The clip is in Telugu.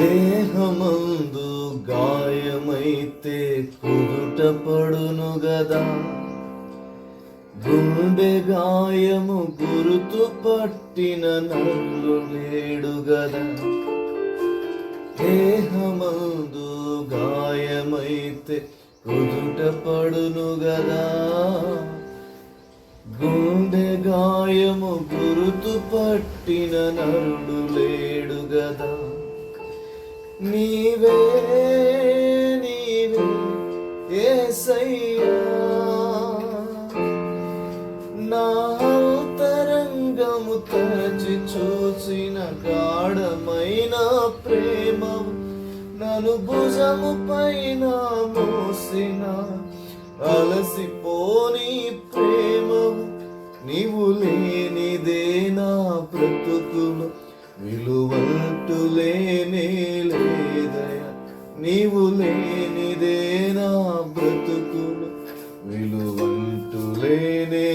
దేహమందు గాయమైతే కుదుట పడును గదా, గుండె గాయము గురుతు పట్టిన నల్లు లేడు గదా. దేహమందు గాయమైతే కుదుట పడును గదా, గుండె గాయము గురుతు పట్టిన నరుడు లేడు గదా. నీవే నీవే యేసయ్యా, నా అంతరంగము తరచి చూసిన గాఢమైన ప్రేమవు, నన్ను భుజము పైన మోసిన అలసిపోని ప్రేమవు. నీవు లేనిదే నా బ్రతుకులు విలువంటూ లేనే లేదయ. నీవు లేనిదే నా బ్రతుకులు విలువంటూ లేనే